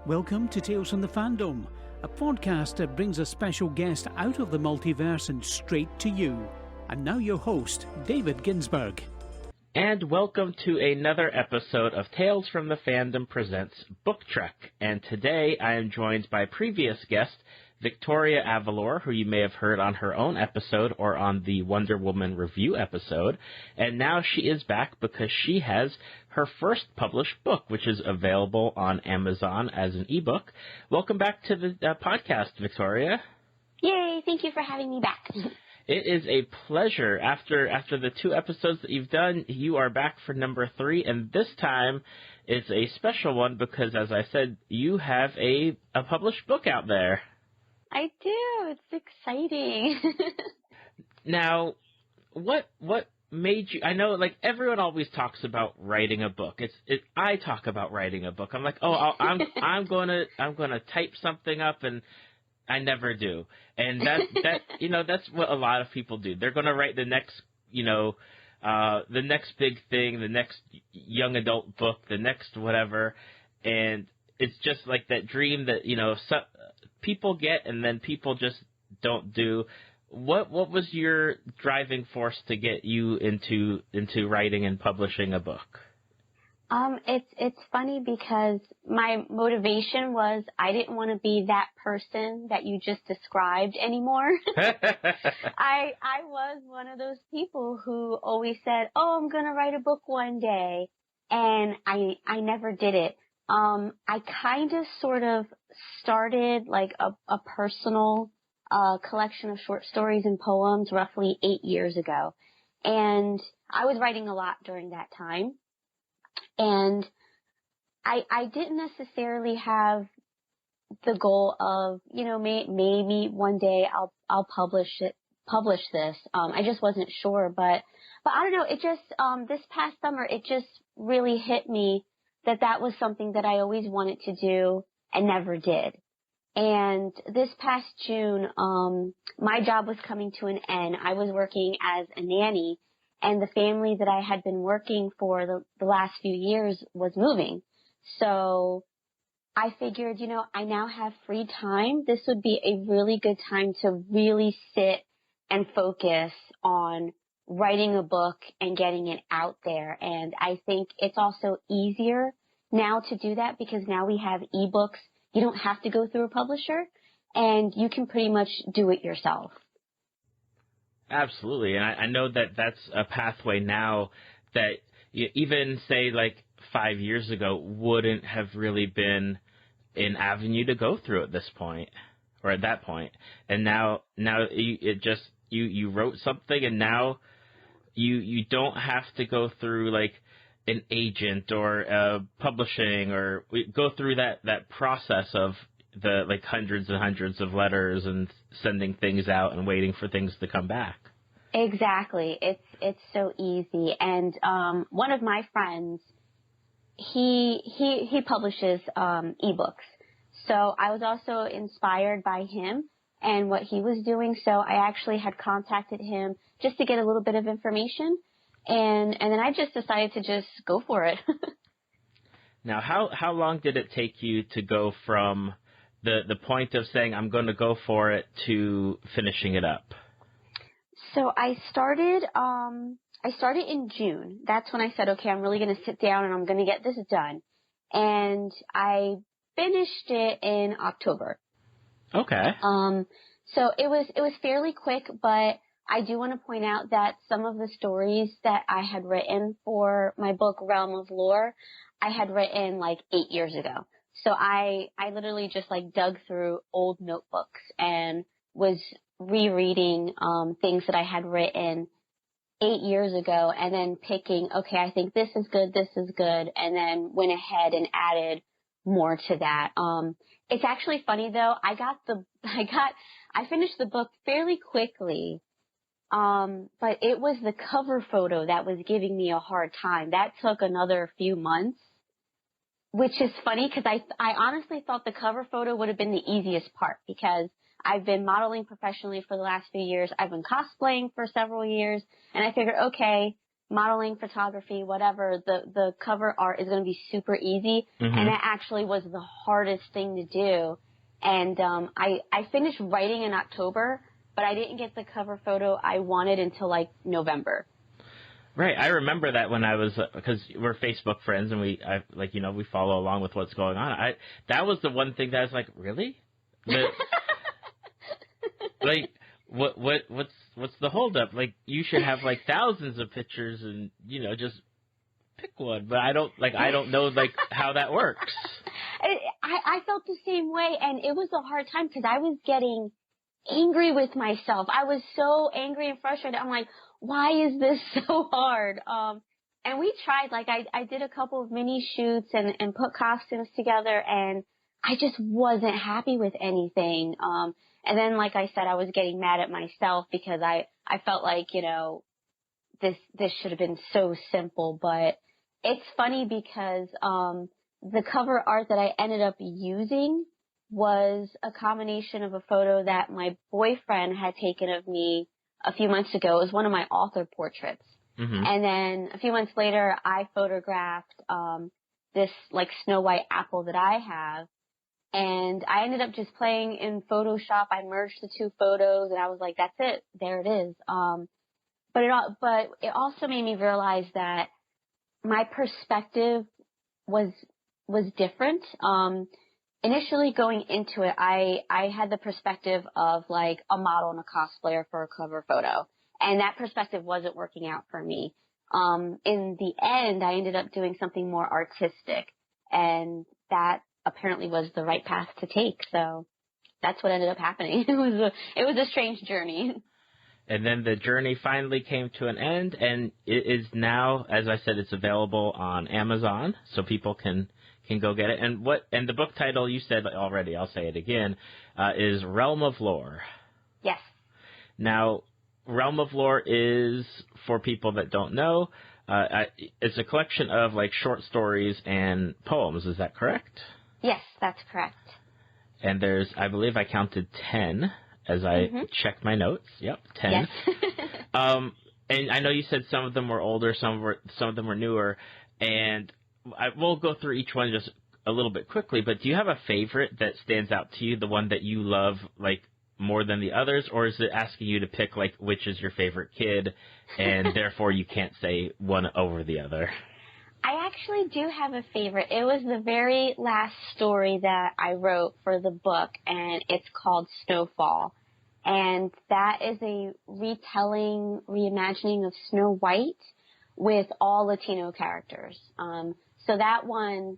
Welcome to Tales from the Fandom, a podcast that brings a special guest out of the multiverse and straight to you. And now your host, David Ginsburg. And welcome to another episode of Tales from the Fandom presents Book Trek. And today I am joined by previous guest, Victoria Avalor, who you may have heard on her own episode or on the Wonder Woman review episode. And now she is back because she has her first published book, which is available on Amazon as an ebook. Welcome back to the podcast, Victoria. Yay, thank you for having me back. It is a pleasure. After the two episodes that you've done, you are back for number 3, and this time it's a special one because, as I said, you have a published book out there. I do. It's exciting. Now, what made you? I know, like, everyone always talks about writing a book. I talk about writing a book. I'm like, I'm gonna type something up, and I never do. And that that's what a lot of people do. They're gonna write the next big thing, the next young adult book, the next whatever, and it's just like that dream that people get, and then people just don't do. What was your driving force to get you into writing and publishing a book? It's funny because my motivation was I didn't want to be that person that you just described anymore. I was one of those people who always said, "Oh, I'm gonna write a book one day," and I never did it. I kind of sort of started like a personal collection of short stories and poems roughly 8 years ago. And I was writing a lot during that time. And I didn't necessarily have the goal of, maybe one day I'll publish this. I just wasn't sure, but I don't know. It just, this past summer, it just really hit me that was something that I always wanted to do and never did. And this past June, my job was coming to an end. I was working as a nanny, and the family that I had been working for the last few years was moving. So I figured, I now have free time. This would be a really good time to really sit and focus on writing a book and getting it out there. And I think it's also easier now to do that because now we have ebooks. You don't have to go through a publisher, and you can pretty much do it yourself. Absolutely, and I know that that's a pathway now that even, say, like 5 years ago wouldn't have really been an avenue to go through at this point, or at that point. And now you wrote something, and now you don't have to go through like an agent or publishing or go through that process of the like hundreds and hundreds of letters and sending things out and waiting for things to come back. Exactly. It's so easy. And one of my friends, he publishes ebooks. So I was also inspired by him and what he was doing. So I actually had contacted him just to get a little bit of information. And then I just decided to just go for it. Now, how long did it take you to go from the point of saying I'm going to go for it to finishing it up? So I started in June. That's when I said, okay, I'm really going to sit down and I'm going to get this done. And I finished it in October. Okay. So it was fairly quick, but I do want to point out that some of the stories that I had written for my book, Realm of Lore, I had written like 8 years ago. So I literally just like dug through old notebooks and was rereading things that I had written 8 years ago and then picking, okay, I think this is good, and then went ahead and added more to that. It's actually funny though, I finished the book fairly quickly. But it was the cover photo that was giving me a hard time. That took another few months, which is funny because I honestly thought the cover photo would have been the easiest part because I've been modeling professionally for the last few years. I've been cosplaying for several years, and I figured, okay, modeling, photography, whatever, the cover art is going to be super easy. Mm-hmm. And that actually was the hardest thing to do. And I finished writing in October, but I didn't get the cover photo I wanted until like November. Right. I remember that when I was, because we're Facebook friends and we follow along with what's going on. That was the one thing that I was like, really? Like, what's the holdup? Like, you should have like thousands of pictures and, just pick one. But I don't know like how that works. I felt the same way, and it was a hard time because I was getting angry with myself. I was so angry and frustrated. I'm like, why is this so hard? And we tried, like I did a couple of mini shoots and put costumes together, and I just wasn't happy with anything. And then, like I said, I was getting mad at myself because I felt like, this should have been so simple. But it's funny because the cover art that I ended up using was a combination of a photo that my boyfriend had taken of me a few months ago. It was one of my author portraits. Mm-hmm. And then a few months later, I photographed this like Snow White apple that I have. And I ended up just playing in Photoshop. I merged the two photos, and I was like, that's it. There it is. But it also made me realize that my perspective was different. Initially going into it, I had the perspective of like a model and a cosplayer for a cover photo, and that perspective wasn't working out for me. In the end, I ended up doing something more artistic, and that apparently was the right path to take. So that's what ended up happening. It was a strange journey. And then the journey finally came to an end, and it is now, as I said, it's available on Amazon, so people can go get it. And the book title you said already, I'll say it again, is Realm of Lore. Yes. Now, Realm of Lore is, for people that don't know, it's a collection of like short stories and poems. Is that correct? Yes, that's correct. And there's, I believe I counted 10 as I checked my notes. Yep, 10. Yes. And I know you said some of them were older, some of them were newer, and we'll go through each one just a little bit quickly, but do you have a favorite that stands out to you, the one that you love like more than the others, or is it asking you to pick like which is your favorite kid and therefore you can't say one over the other? I actually do have a favorite. It was the very last story that I wrote for the book, and it's called Snowfall. And that is a retelling, reimagining of Snow White with all Latino characters. So that one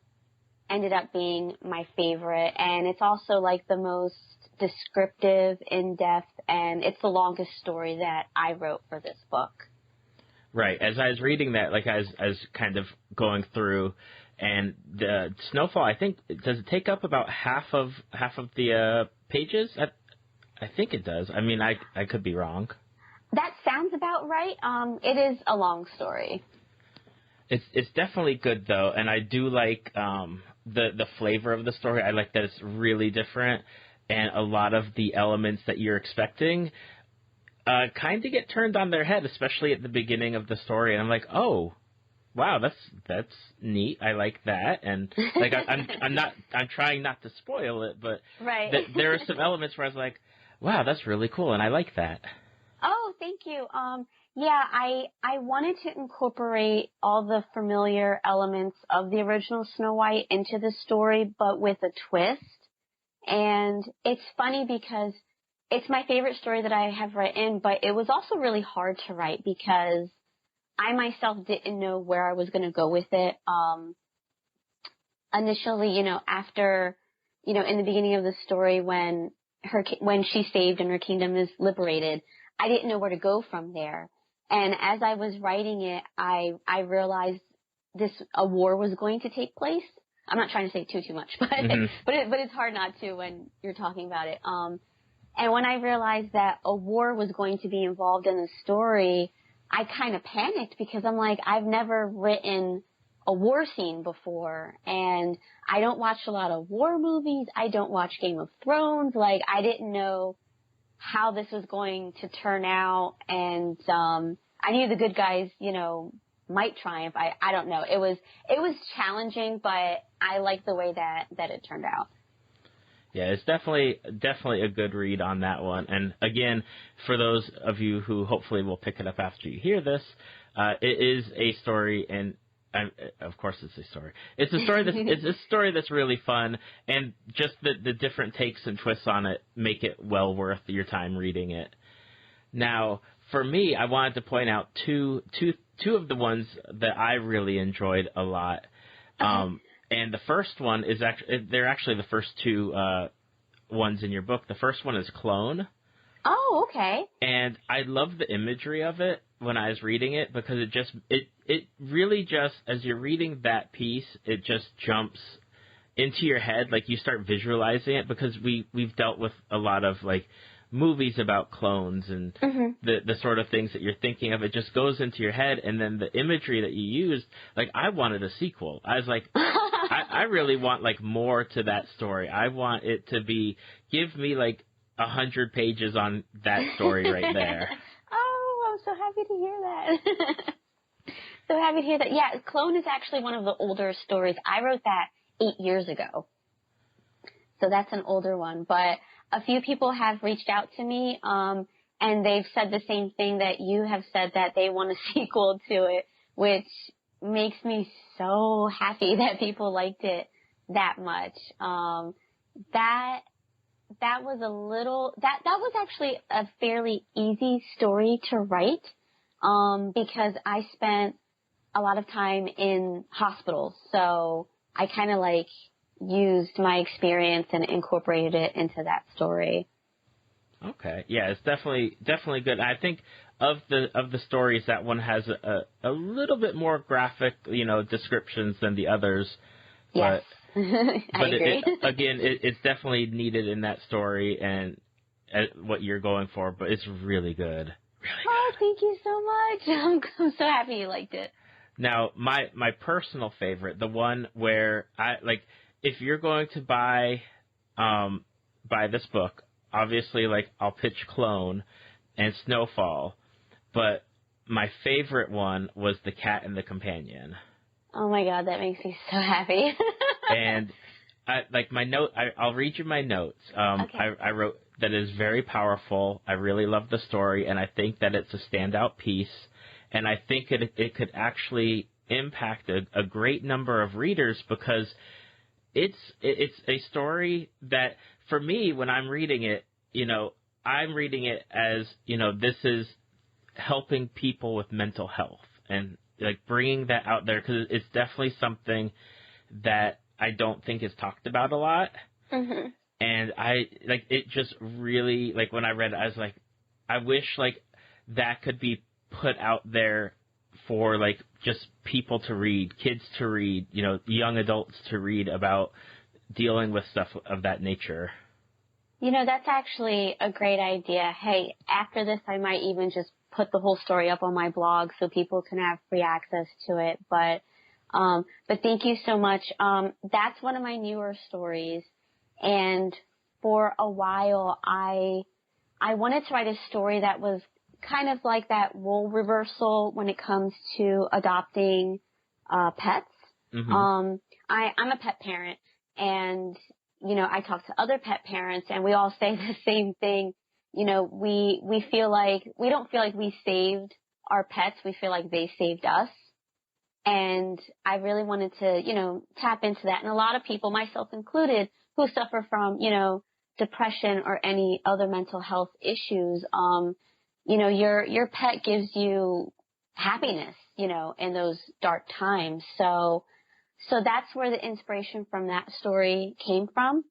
ended up being my favorite, and it's also like the most descriptive, in-depth, and it's the longest story that I wrote for this book. Right. As I was reading that, like I was kind of going through, and the Snowfall, I think, does it take up about half of the pages? I think it does. I mean, I could be wrong. That sounds about right. It is a long story. It's definitely good though, and I do like the flavor of the story. I like that it's really different, and a lot of the elements that you're expecting kind of get turned on their head, especially at the beginning of the story. And I'm like, oh, wow, that's neat. I like that. And like I'm trying not to spoil it, but right. There are some elements where I was like, wow, that's really cool, and I like that. Oh, thank you. Yeah, I wanted to incorporate all the familiar elements of the original Snow White into the story, but with a twist. And it's funny because it's my favorite story that I have written, but it was also really hard to write because I myself didn't know where I was going to go with it. Initially, after, in the beginning of the story when she's saved and her kingdom is liberated, I didn't know where to go from there. And as I was writing it, I realized a war was going to take place. I'm not trying to say too much, but but it's hard not to when you're talking about it. And when I realized that a war was going to be involved in the story, I kind of panicked because I'm like, I've never written a war scene before, and I don't watch a lot of war movies. I don't watch Game of Thrones. Like, I didn't know how this was going to turn out, and I knew the good guys, might triumph. I don't know. It was challenging, but I like the way that it turned out. Yeah, it's definitely a good read on that one. And again, for those of you who hopefully will pick it up after you hear this, it is a story, and of course it's a story. It's a story that's really fun, and just the different takes and twists on it make it well worth your time reading it. Now, for me, I wanted to point out two of the ones that I really enjoyed a lot. And the first one is they're actually the first two ones in your book. The first one is Clone. Oh, okay. And I love the imagery of it when I was reading it, because it really just, as you're reading that piece, it just jumps into your head. Like, you start visualizing it, because we've dealt with a lot of, like, movies about clones and the sort of things that you're thinking of. It just goes into your head, and then the imagery that you used, like, I wanted a sequel. I was like, I really want, like, more to that story. I want it to give me, like, 100 pages on that story right there. Oh, I'm so happy to hear that. So happy to hear that. Yeah, Clone is actually one of the older stories. I wrote that 8 years ago. So that's an older one. But a few people have reached out to me, and they've said the same thing that you have said, that they want a sequel to it, which makes me so happy that people liked it that much. That was actually a fairly easy story to write, because I spent a lot of time in hospitals. So I kind of like used my experience and incorporated it into that story. Okay. Yeah, it's definitely good. I think of the stories, that one has a little bit more graphic, descriptions than the others. Yes. But I agree. It's definitely needed in that story and what you're going for, but it's really good. Really good. Oh, thank you so much. I'm so happy you liked it. Now, my personal favorite, the one where if you're going to buy this book, obviously, like, I'll pitch Clone and Snowfall, but my favorite one was The Cat and the Companion. Oh my God, that makes me so happy. And I'll read you my notes. Okay. I wrote that it is very powerful. I really love the story, and I think that it's a standout piece. And I think it could actually impact a great number of readers, because it's a story that, for me, when I'm reading it, I'm reading it as, this is helping people with mental health, and, like, bringing that out there, because it's definitely something that I don't think is talked about a lot. Mm-hmm. And it just really, like, when I read it, I was like, I wish, like, that could be put out there for, like, just people to read, kids to read, young adults to read about dealing with stuff of that nature. That's actually a great idea. Hey, after this, I might even just put the whole story up on my blog so people can have free access to it. But thank you so much. That's one of my newer stories. And for a while, I wanted to write a story that was kind of like that role reversal when it comes to adopting pets. Mm-hmm. I'm a pet parent, and I talk to other pet parents, and we all say the same thing. We don't feel like we saved our pets. We feel like they saved us. And I really wanted to, tap into that. And a lot of people, myself included, who suffer from, depression or any other mental health issues, your pet gives you happiness, in those dark times. So that's where the inspiration from that story came from.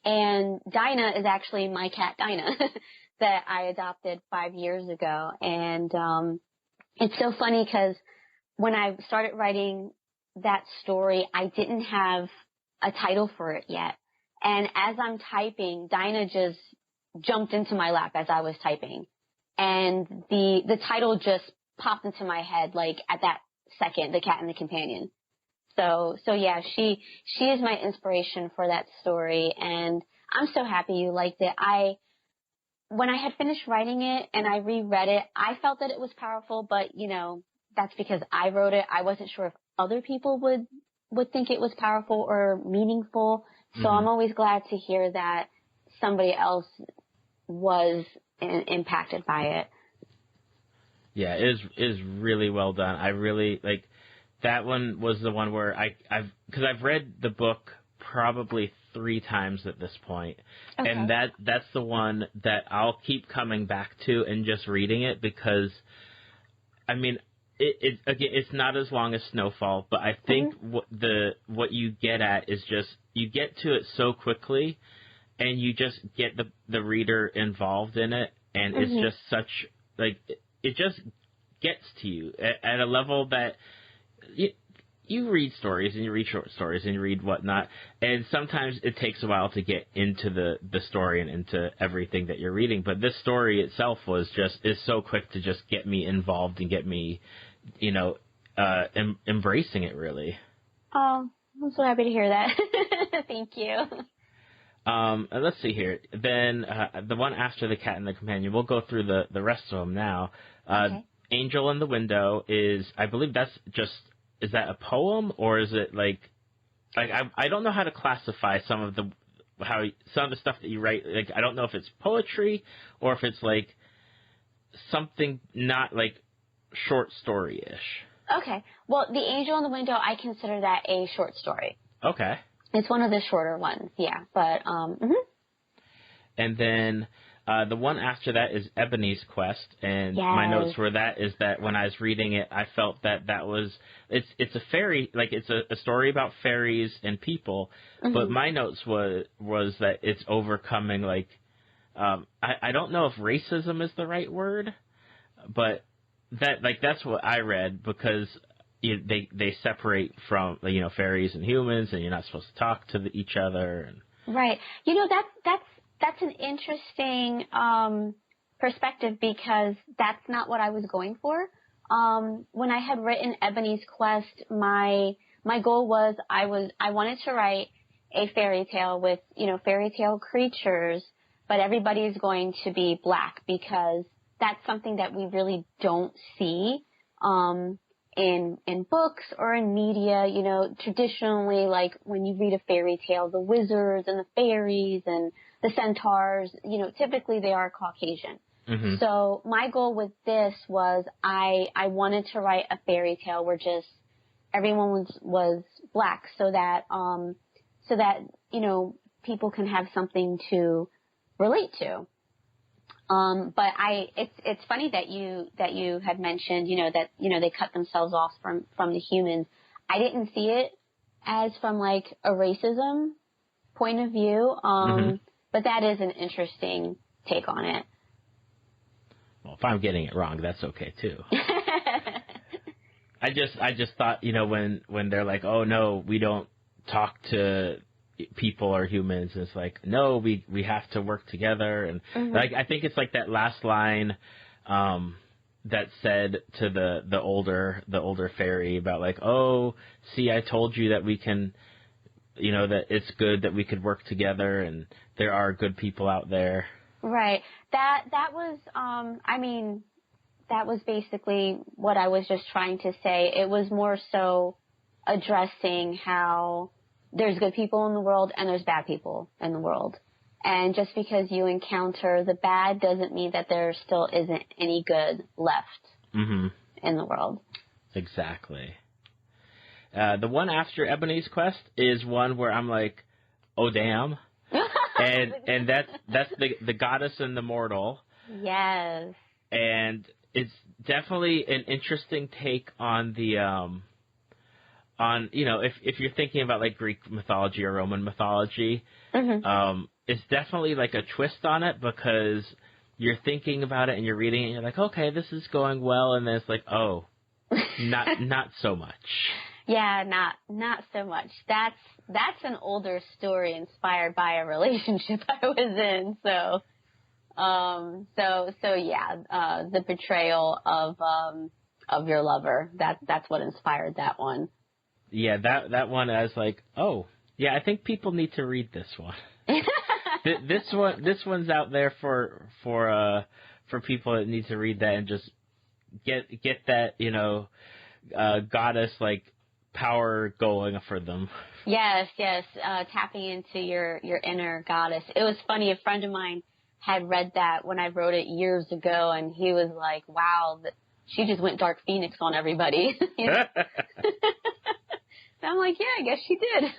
And Dinah is actually my cat, Dinah, that I adopted 5 years ago. And it's so funny because when I started writing that story, I didn't have a title for it yet. And as I'm typing, Dinah just jumped into my lap as I was typing. And the title just popped into my head, like, at that second, The Cat and the Companion. So yeah, she is my inspiration for that story, and I'm so happy you liked it. When I had finished writing it and I reread it, I felt that it was powerful, but that's because I wrote it. I wasn't sure if other people would think it was powerful or meaningful. So I'm always glad to hear that somebody else was impacted by it. Yeah, it is really well done. I really like that one. Was the one where because I've read the book probably 3 times at this point, and that's the one that I'll keep coming back to and just reading it because, I mean, it again, it's not as long as Snowfall, but I think what you get at is just you get to it so quickly, and you just get the reader involved in it, and it's just such like. It just gets to you at a level that you read stories and you read short stories and you read whatnot, and sometimes it takes a while to get into the story and into everything that you're reading. But this story itself is so quick to just get me involved and get me, embracing it really. Oh, I'm so happy to hear that. Thank you. Let's see here. Then the one after The Cat and the Companion, we'll go through the rest of them now. Angel in the Window is, I believe is that a poem or is it like I don't know how to classify some of the stuff that you write. Like, I don't know if it's poetry or if it's like something not like short story-ish. Okay. Well, The Angel in the Window, I consider that a short story. Okay. It's one of the shorter ones, yeah. But And then the one after that is Ebony's Quest, and my notes were that when I was reading it, I felt that was it's a fairy, like it's a story about fairies and people, but my notes was that it's overcoming like I don't know if racism is the right word, but that's what I read because. They separate from fairies and humans, and you're not supposed to talk to each other. And... Right. That's an interesting perspective because that's not what I was going for. When I had written Ebony's Quest, my goal was I wanted to write a fairy tale with fairy tale creatures, but everybody is going to be black because that's something that we really don't see. In books or in media, traditionally, like when you read a fairy tale, the wizards and the fairies and the centaurs, typically they are Caucasian. Mm-hmm. So my goal with this was I wanted to write a fairy tale where just everyone was black so that people can have something to relate to. But it's funny that you had mentioned, that, they cut themselves off from the humans. I didn't see it as from like a racism point of view. But that is an interesting take on it. Well, if I'm getting it wrong, that's okay too. I just thought, when they're like, oh no, we don't talk to people or humans, it's like, no, we have to work together, and like I think it's like that last line that said to the older fairy about like, oh, see, I told you that we can, that it's good that we could work together, and there are good people out there. Right. That was that was basically what I was just trying to say. It was more so addressing how there's good people in the world and there's bad people in the world. And just because you encounter the bad doesn't mean that there still isn't any good left in the world. Exactly. The one after Ebony's Quest is one where I'm like, oh, damn. and that's the goddess and the mortal. Yes. And it's definitely an interesting take on the if you're thinking about like Greek mythology or Roman mythology, it's definitely like a twist on it because you're thinking about it and you're reading it and you're like, okay, this is going well, and then it's like, oh, not so much. Yeah, not so much. That's an older story inspired by a relationship I was in. So yeah, the betrayal of your lover. That's what inspired that one. Yeah, that one I was like, oh, yeah, I think people need to read this one. This one's out there for people that need to read that and just get that, goddess like power going for them. Yes, tapping into your inner goddess. It was funny. A friend of mine had read that when I wrote it years ago, and he was like, "Wow, she just went Dark Phoenix on everybody." So I'm like, "Yeah, I guess she did."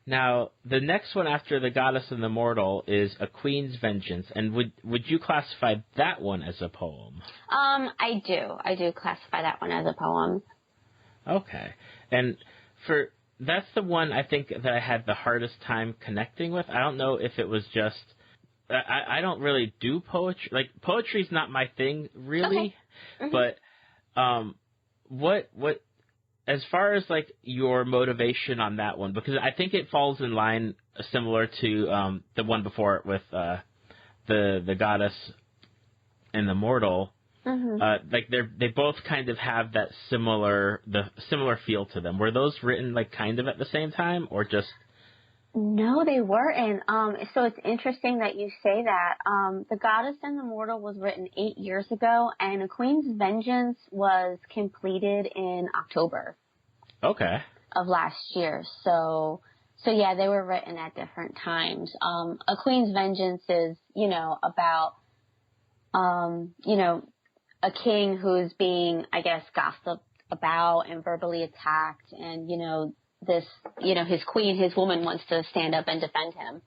Now, the next one after the Goddess and the Mortal is A Queen's Vengeance, and would you classify that one as a poem? I do classify that one as a poem. Okay, and that's the one I think that I had the hardest time connecting with. I don't know if it was just I don't really do poetry. Like, poetry's not my thing really. Okay. Mm-hmm. But what as far as like your motivation on that one, because I think it falls in line similar to the one before it with the Goddess and the Mortal. Mm-hmm. Like they both kind of have that similar feel to them. Were those written like kind of at the same time, or just? No, they weren't. So it's interesting that you say that. The Goddess and the Mortal was written 8 years ago, and A Queen's Vengeance was completed in October. Okay. Of last year. So yeah, they were written at different times. A Queen's Vengeance is, about, a king who's being, I guess, gossiped about and verbally attacked, and, his queen, his woman wants to stand up and defend him.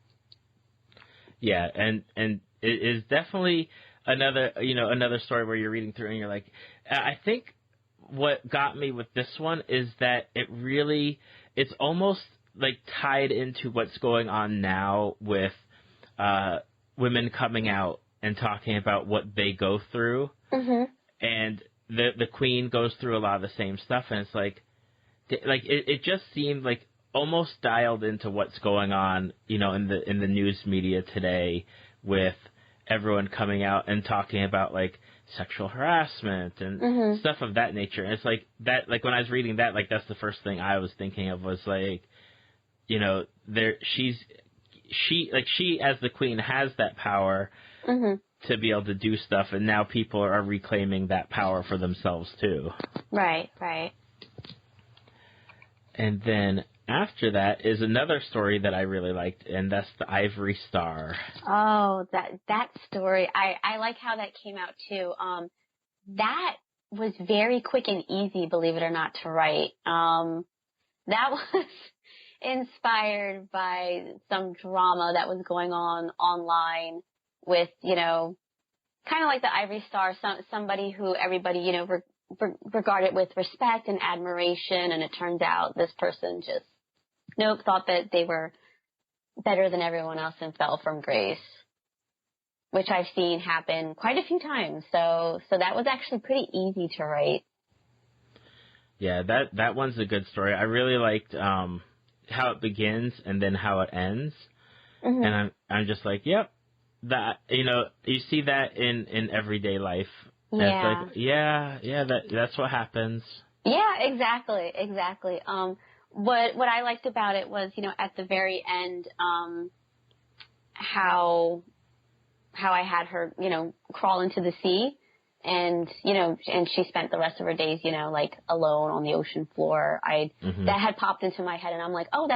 Yeah, and it is definitely another story where you're reading through and you're like, I think what got me with this one is that it's almost like tied into what's going on now with women coming out and talking about what they go through. Mm-hmm. And the queen goes through a lot of the same stuff, and it's like it just seemed like almost dialed into what's going on, in the news media today, with everyone coming out and talking about like sexual harassment and mm-hmm. stuff of that nature. And it's like that, like when I was reading that, like that's the first thing I was thinking of was like, she as the queen has that power mm-hmm. to be able to do stuff, and now people are reclaiming that power for themselves too. Right. And then after that is another story that I really liked, and that's The Ivory Star. Oh, that story. I like how that came out too. That was very quick and easy, believe it or not, to write. That was inspired by some drama that was going on online with, kind of like the Ivory Star, somebody who everybody, regarded with respect and admiration, and it turns out this person just thought that they were better than everyone else and fell from grace, which I've seen happen quite a few times. So that was actually pretty easy to write. Yeah, that one's a good story. I really liked how it begins and then how it ends, mm-hmm. and I'm just like, yep, that you see that in everyday life. Yeah. It's like, that's what happens. Yeah, exactly. What I liked about it was, at the very end, how I had her, crawl into the sea, and and she spent the rest of her days, like alone on the ocean floor. Mm-hmm. That had popped into my head, and I'm like, oh,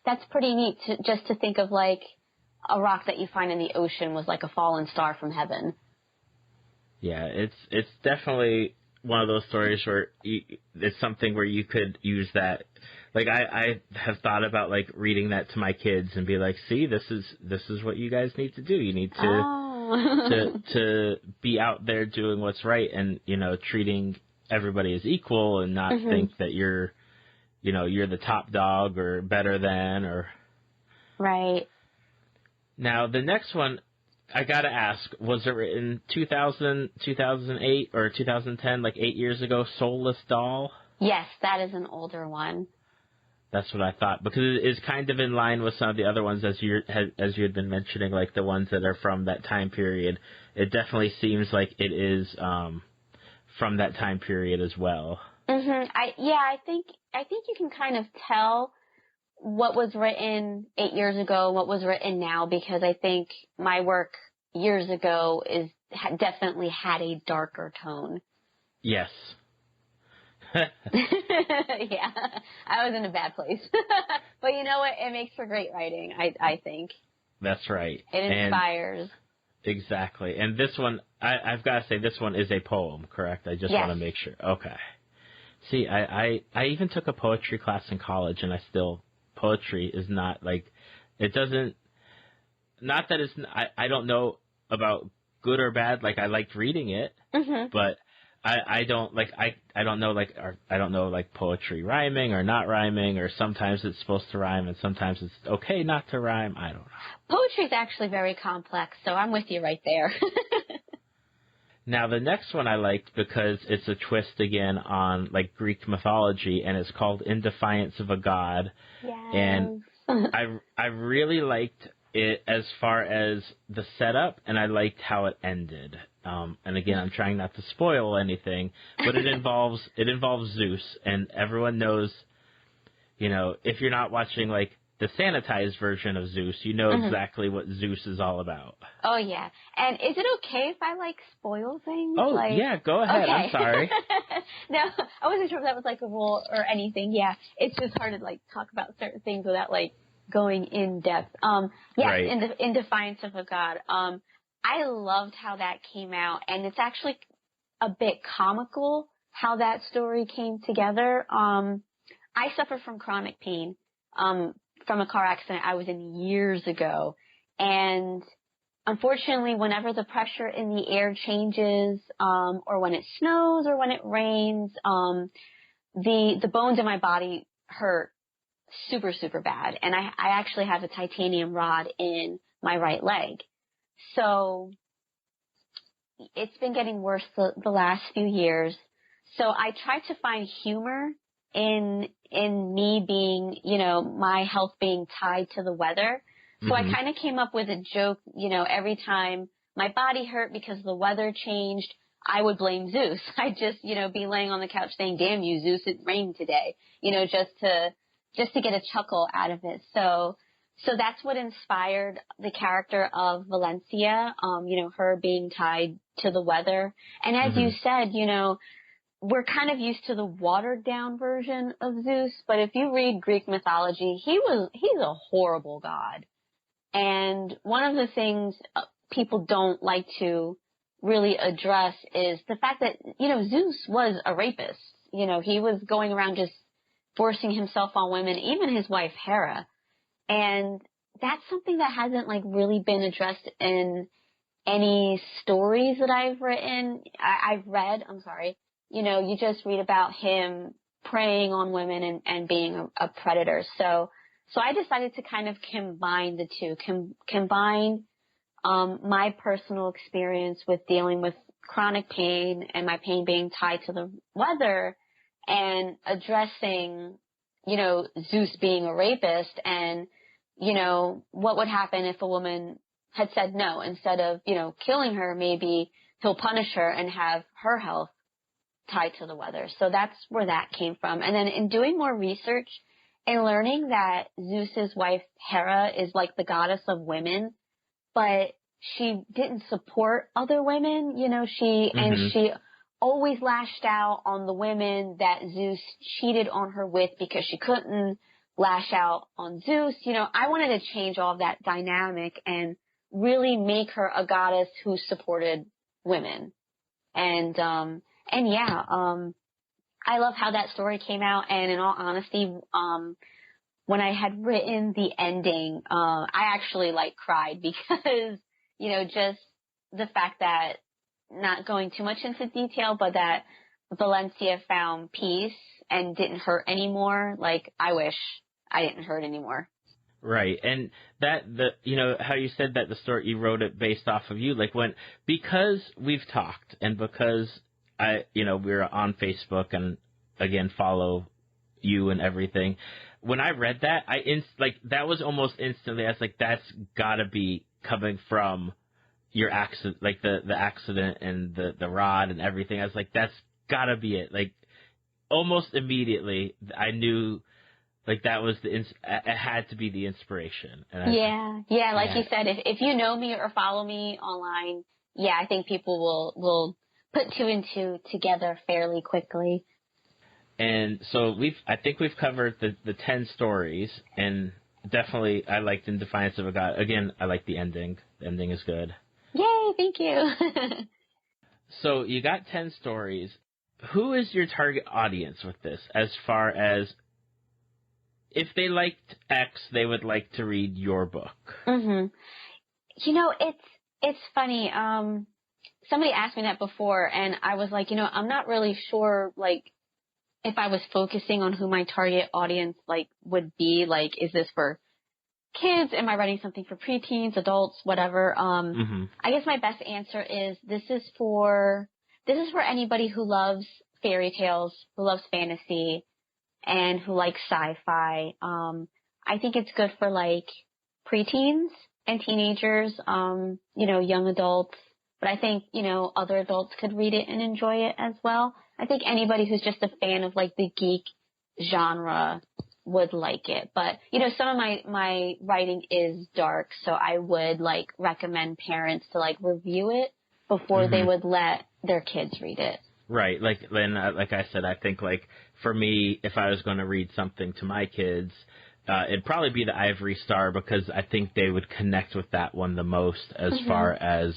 that's pretty neat just to think of like a rock that you find in the ocean was like a fallen star from heaven. Yeah, it's definitely one of those stories where it's something where you could use that. Like I have thought about like reading that to my kids and be like, see, this is what you guys need to do. You need to to be out there doing what's right, and treating everybody as equal, and not mm-hmm. think that you're the top dog or better than, or right. Now the next one, I gotta ask, was it written 2000, 2008, or 2010, like 8 years ago, Soulless Doll? Yes, that is an older one. That's what I thought, because it is kind of in line with some of the other ones, as you had been mentioning, like the ones that are from that time period. It definitely seems like it is from that time period as well. Mm-hmm. I think you can kind of tell what was written 8 years ago, what was written now, because I think my work years ago definitely had a darker tone. Yes. Yeah, I was in a bad place. But you know what? It makes for great writing, I think. That's right. It inspires. Exactly. And this one, I've got to say, this one is a poem, correct? I just want to make sure. Okay. See, I even took a poetry class in college, and poetry is not, like, it doesn't, not that it's, I don't know about good or bad, like, I liked reading it, but I don't know like poetry rhyming or not rhyming, or sometimes it's supposed to rhyme and sometimes it's okay not to rhyme. I don't know. Poetry is actually very complex, so I'm with you right there. Now the next one I liked because it's a twist again on like Greek mythology, and it's called In Defiance of a God. Yes. And I really liked it as far as the setup, and I liked how it ended. And again, I'm trying not to spoil anything, but it involves Zeus, and everyone knows, you know, if you're not watching like the sanitized version of Zeus, you know exactly what Zeus is all about. Oh yeah. And is it okay if I like spoil things? Oh yeah, go ahead. Okay. I'm sorry. No, I wasn't sure if that was like a rule or anything. Yeah, it's just hard to like talk about certain things without like going in depth. Yes, right. In Defiance of a God. I loved how that came out, and it's actually a bit comical how that story came together. I suffer from chronic pain from a car accident I was in years ago, and unfortunately, whenever the pressure in the air changes, or when it snows or when it rains, the bones in my body hurt super, super bad, and I actually have a titanium rod in my right leg. So it's been getting worse the last few years. So I try to find humor in me being, you know, my health being tied to the weather. So I kind of came up with a joke, you know, every time my body hurt because the weather changed, I would blame Zeus. I'd just, you know, be laying on the couch saying, "Damn you, Zeus, it rained today," you know, just to get a chuckle out of it. So that's what inspired the character of Valencia, you know, her being tied to the weather. And as you said, you know, we're kind of used to the watered down version of Zeus, but if you read Greek mythology, he's a horrible god. And one of the things people don't like to really address is the fact that, you know, Zeus was a rapist. You know, he was going around just forcing himself on women, even his wife Hera. And that's something that hasn't like really been addressed in any stories that I've read. I'm sorry. You know, you just read about him preying on women and being a predator. So I decided to kind of combine the two, combine my personal experience with dealing with chronic pain and my pain being tied to the weather, and addressing, you know, Zeus being a rapist, and, you know, what would happen if a woman had said no. Instead of, you know, killing her, maybe he'll punish her and have her health tied to the weather. So that's where that came from. And then in doing more research and learning that Zeus's wife Hera is like the goddess of women, but she didn't support other women, you know, and she always lashed out on the women that Zeus cheated on her with because she couldn't lash out on Zeus. You know, I wanted to change all of that dynamic and really make her a goddess who supported women. And yeah, I love how that story came out. And in all honesty, when I had written the ending, I actually like cried because, you know, just the fact that, not going too much into detail, but that Valencia found peace and didn't hurt anymore. Like, I wish I didn't hurt anymore. Right. And you know, how you said that the story, you wrote it based off of you, like because we've talked and because we're on Facebook and again, follow you and everything. When I read that, that was almost instantly, I was like, that's gotta be coming from your accident, like the accident and the rod and everything. I was like, that's gotta be it. Like, almost immediately, I knew Like that was it had to be the inspiration. And like you said, if you know me or follow me online, I think people will put two and two together fairly quickly. And so I think we've covered the 10 stories, and definitely I liked In Defiance of a God. Again, I like the ending. The ending is good. Yay, thank you. So you got 10 stories. Who is your target audience with this, as far as if they liked X, they would like to read your book? Mm-hmm. It's funny. Somebody asked me that before, and I was like, I'm not really sure, like, if I was focusing on who my target audience, like, would be. Like, is this for kids? Am I writing something for preteens, adults, whatever? I guess my best answer is this is for anybody who loves fairy tales, who loves fantasy, and who likes sci-fi. I think it's good for, like, preteens and teenagers, young adults. But I think, other adults could read it and enjoy it as well. I think anybody who's just a fan of, like, the geek genre would like it. But, some of my writing is dark, so I would, like, recommend parents to, like, review it before they would let their kids read it. Right. Like I said, I think, like, for me, if I was going to read something to my kids, it'd probably be the Ivory Star, because I think they would connect with that one the most as far as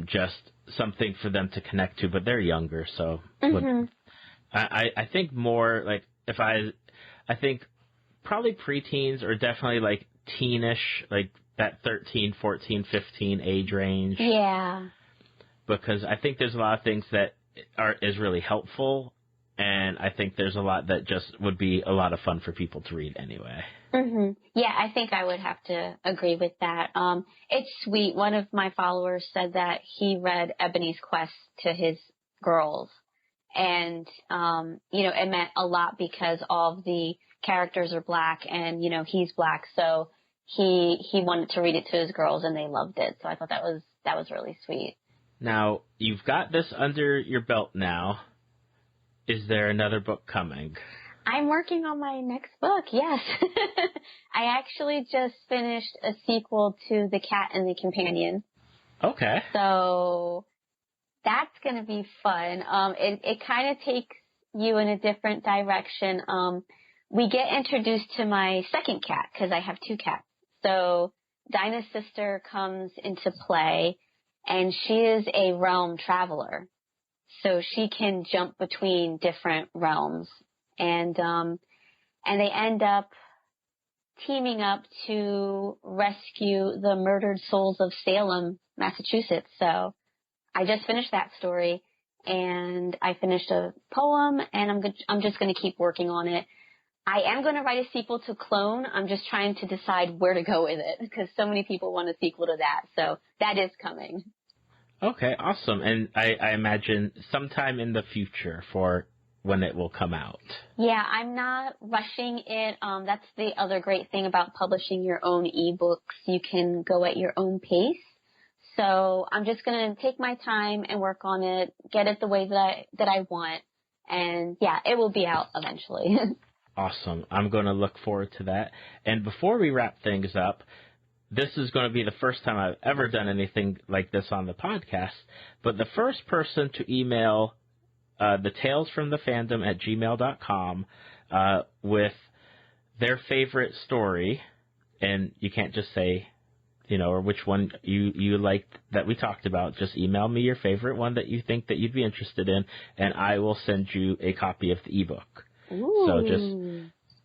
just something for them to connect to, but they're younger, so I think more like I think probably preteens, or definitely like teenish, like that 13, 14, 15 age range. Yeah. Because I think there's a lot of things that is really helpful, and I think there's a lot that just would be a lot of fun for people to read anyway. Yeah, I think I would have to agree with that. It's sweet. One of my followers said that he read Ebony's Quest to his girls. And, it meant a lot because all of the characters are black and, he's black. So he wanted to read it to his girls, and they loved it. So I thought that was really sweet. Now, you've got this under your belt now. Is there another book coming? I'm working on my next book, yes. I actually just finished a sequel to The Cat and the Companion. Okay. So that's going to be fun. It kind of takes you in a different direction. We get introduced to my second cat, because I have two cats. So Dinah's sister comes into play, and she is a realm traveler. So she can jump between different realms. And they end up teaming up to rescue the murdered souls of Salem, Massachusetts. So I just finished that story, and I finished a poem, and I'm just going to keep working on it. I am going to write a sequel to Clone. I'm just trying to decide where to go with it, because so many people want a sequel to that. So that is coming. Okay, awesome. And I imagine sometime in the future for when it will come out. Yeah, I'm not rushing it. That's the other great thing about publishing your own ebooks. You can go at your own pace. So I'm just going to take my time and work on it, get it the way that I want. And yeah, it will be out eventually. Awesome. I'm going to look forward to that. And before we wrap things up, this is going to be the first time I've ever done anything like this on the podcast, but the first person to email the Tales from the Fandom at gmail.com with their favorite story, and you can't just say, or which one you liked that we talked about. Just email me your favorite one that you think that you'd be interested in, and I will send you a copy of the ebook. Ooh. So just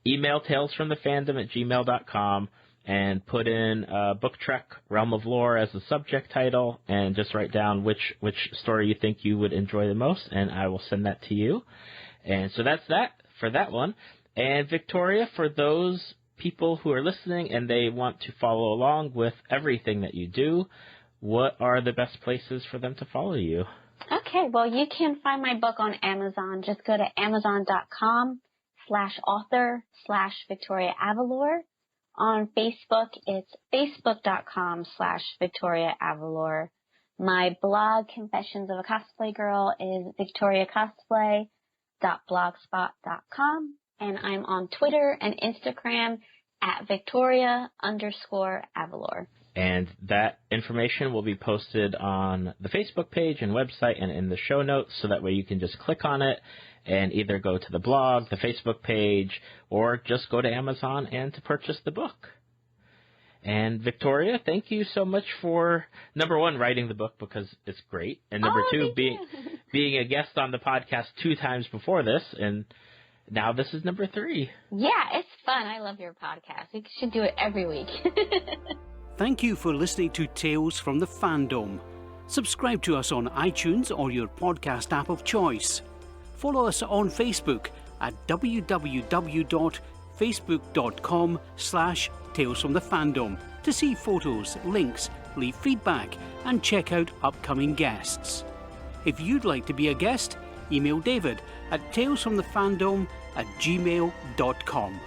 email talesfromthefandom at gmail.com and put in Book Trek Realm of Lore as the subject title, and just write down which story you think you would enjoy the most, and I will send that to you. And so that's that for that one. And Victoria, for those people who are listening and they want to follow along with everything that you do, what are the best places for them to follow you? Okay, well, you can find my book on Amazon. Just go to amazon.com/author/Victoria Avalor. On Facebook, it's facebook.com/Victoria Avalor. My blog, Confessions of a Cosplay Girl, is victoriacosplay.blogspot.com. and I'm on Twitter and Instagram at Victoria_Avalor. And that information will be posted on the Facebook page and website and in the show notes, so that way you can just click on it and either go to the blog, the Facebook page, or just go to Amazon and to purchase the book. And Victoria, thank you so much for, number one, writing the book because it's great, and number two, being a guest on the podcast 2 times before this, and now this is number 3. Yeah, it's fun. I love your podcast. You should do it every week. Thank you for listening to Tales from the Fandom. Subscribe to us on iTunes or your podcast app of choice. Follow us on Facebook at www.facebook.com/Tales from the Fandom to see photos, links, leave feedback, and check out upcoming guests. If you'd like to be a guest, email David at talesfromthefandom@gmail.com.